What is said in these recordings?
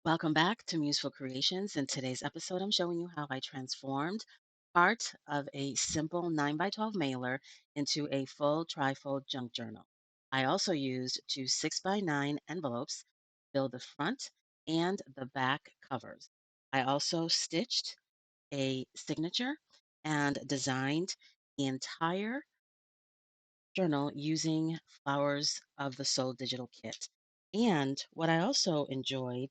Welcome back to Museful Creations. In today's episode, I'm showing you how I transformed part of a simple 9 by 12 mailer into a full trifold junk journal. I also used two 6 by 9 envelopes to build the front and the back covers. I also stitched a signature and designed the entire journal using Flowers of the Soul digital kit. And what I also enjoyed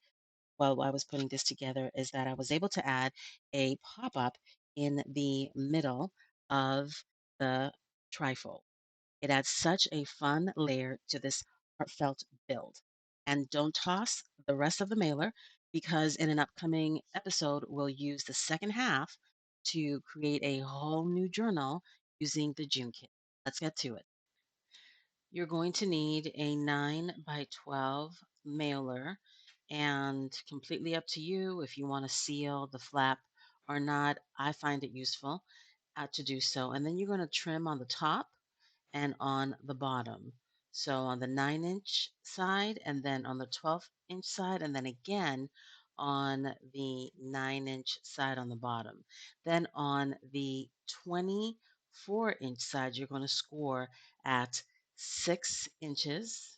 while I was putting this together is that I was able to add a pop up in the middle of the trifold. It adds such a fun layer to this heartfelt build. And don't toss the rest of the mailer because in an upcoming episode, we'll use the second half to create a whole new journal using the June kit. Let's get to it. You're going to need a 9 by 12 mailer, and completely up to you if you want to seal the flap or not. I find it useful to do so. And then you're going to trim on the top and on the bottom. So on the 9-inch side, and then on the 12-inch side, and then again on the 9-inch side on the bottom. Then on the 24-inch side, you're going to score at 6 inches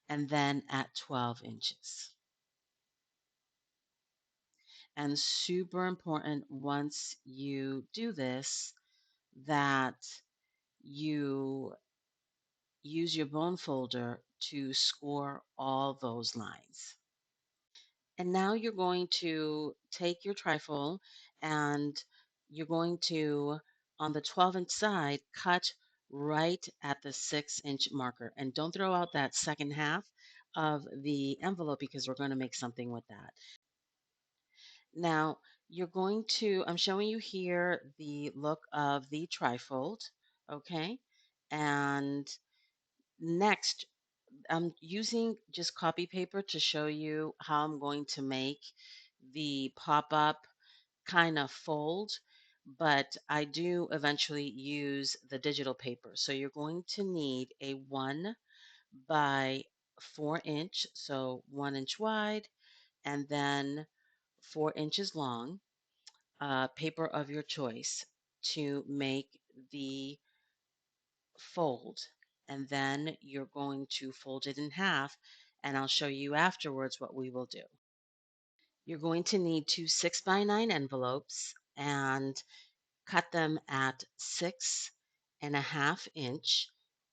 and then at 12 inches. And super important once you do this that you use your bone folder to score all those lines. And now you're going to take your trifle and you're going to, on the 12-inch side, cut right at the 6-inch marker. And don't throw out that second half of the envelope because we're going to make something with that. Now, I'm showing you here the look of the trifold, okay? And next, I'm using just copy paper to show you how I'm going to make the pop-up kind of fold, but I do eventually use the digital paper. So you're going to need a 1 by 4 inch, so 1 inch wide, and then 4 inches long, paper of your choice to make the fold. And then you're going to fold it in half, and I'll show you afterwards what we will do. You're going to need two 6 by 9 envelopes and cut them at 6.5 inch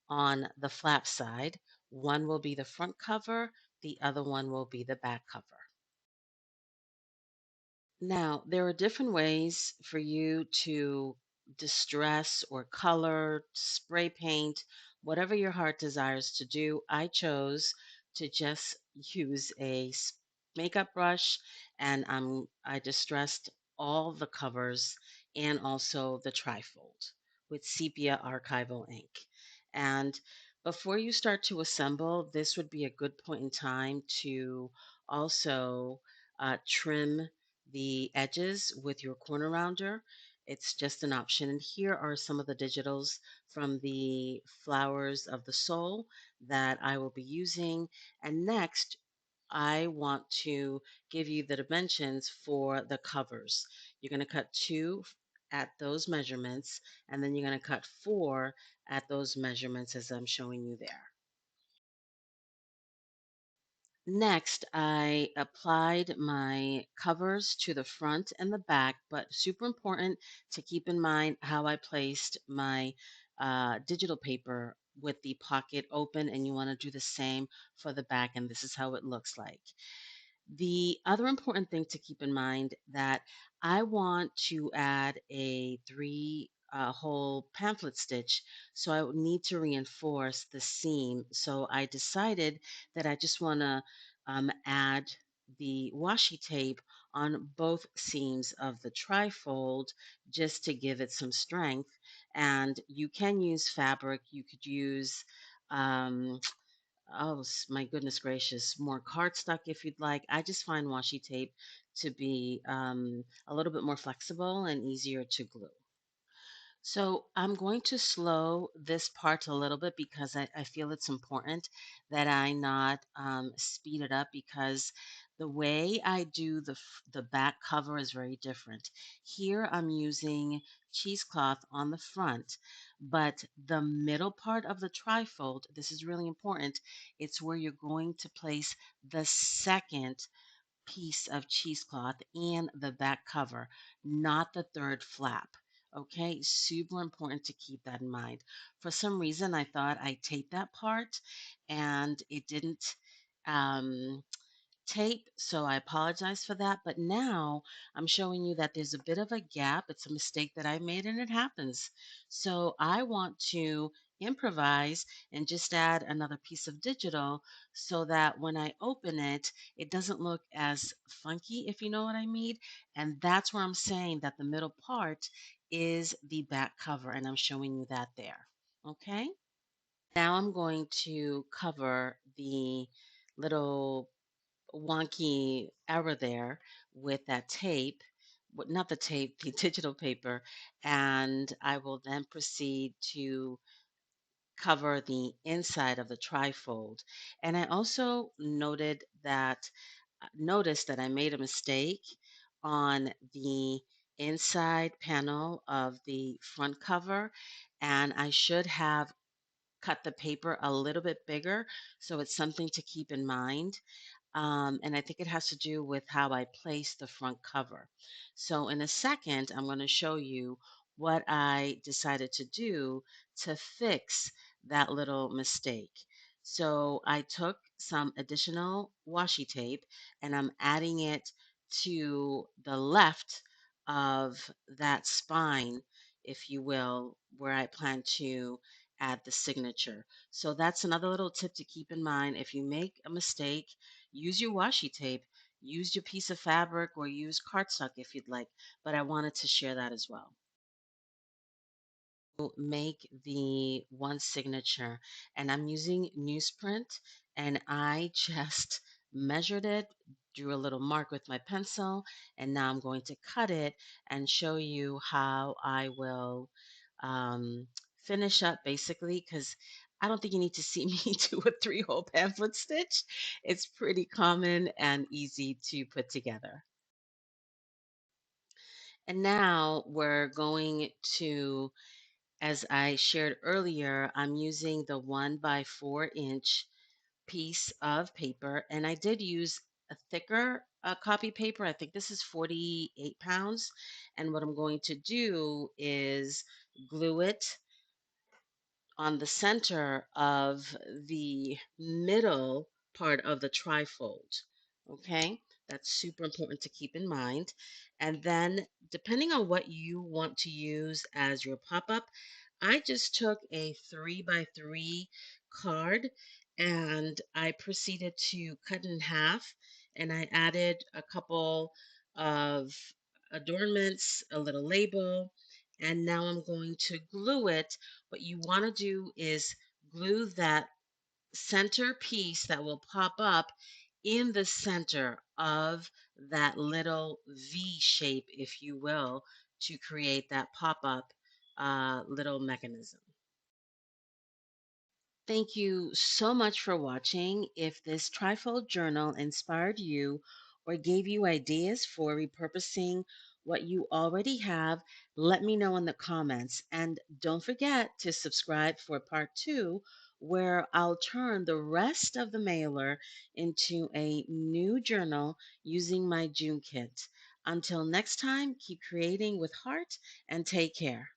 on the flap side. One will be the front cover, the other one will be the back cover. Now, there are different ways for you to distress or color, spray paint, whatever your heart desires to do. I chose to just use a makeup brush and I distressed all the covers and also the trifold with sepia archival ink. And before you start to assemble, this would be a good point in time to also trim the edges with your corner rounder. It's just an option. And here are some of the digitals from the Flowers of the Soul that I will be using. And next, I want to give you the dimensions for the covers. You're going to cut two at those measurements, and then you're going to cut four at those measurements as I'm showing you there. Next, I applied my covers to the front and the back, but super important to keep in mind how I placed my digital paper with the pocket open, and you want to do the same for the back, and this is how it looks like. The other important thing to keep in mind that I want to add a three hole pamphlet stitch, so I would need to reinforce the seam. So I decided that I just want to add the washi tape on both seams of the trifold just to give it some strength. And you can use fabric. You could use my goodness gracious, more cardstock if you'd like. I just find washi tape to be a little bit more flexible and easier to glue. So I'm going to slow this part a little bit because I feel it's important that I not speed it up because the way I do the back cover is very different. Here I'm using cheesecloth on the front, but the middle part of the trifold, this is really important. It's where you're going to place the second piece of cheesecloth and the back cover, not the third flap. Okay, super important to keep that in mind. For some reason, I thought I taped that part and it didn't. Um, tape, so I apologize for that. But now I'm showing you that there's a bit of a gap. It's a mistake that I made and it happens. So I want to improvise and just add another piece of digital so that when I open it, it doesn't look as funky, if you know what I mean. And that's where I'm saying that the middle part is the back cover, and I'm showing you that there. Okay. Now I'm going to cover the little wonky error there with that tape, not the tape, the digital paper, and I will then proceed to cover the inside of the trifold. And I also noticed that I made a mistake on the inside panel of the front cover, and I should have cut the paper a little bit bigger. So it's something to keep in mind. And I think it has to do with how I place the front cover. So, in a second, I'm going to show you what I decided to do to fix that little mistake. So, I took some additional washi tape and I'm adding it to the left of that spine, if you will, where I plan to add the signature. So, that's another little tip to keep in mind. If you make a mistake, use your washi tape, use your piece of fabric, or use cardstock if you'd like. But I wanted to share that as well. Make the one signature, and I'm using Newsprint, and I just measured it, drew a little mark with my pencil, and now I'm going to cut it and show you how I will um, finish up basically because I don't think you need to see me do a three-hole pamphlet stitch. It's pretty common and easy to put together. And now we're going to, as I shared earlier, I'm using the 1 by 4 inch piece of paper, and I did use a thicker copy paper. I think this is 48 pounds. And what I'm going to do is glue it on the center of the middle part of the trifold. Okay, that's super important to keep in mind. And then, depending on what you want to use as your pop up, I just took a 3 by 3 card and I proceeded to cut it in half and I added a couple of adornments, a little label, and now I'm going to glue it. What you want to do is glue that center piece that will pop up in the center of that little V shape, if you will, to create that pop up little mechanism. Thank you so much for watching. If this trifold journal inspired you or gave you ideas for repurposing what you already have, let me know in the comments. And don't forget to subscribe for part 2, where I'll turn the rest of the mailer into a new journal using my June kit. Until next time, keep creating with heart and take care.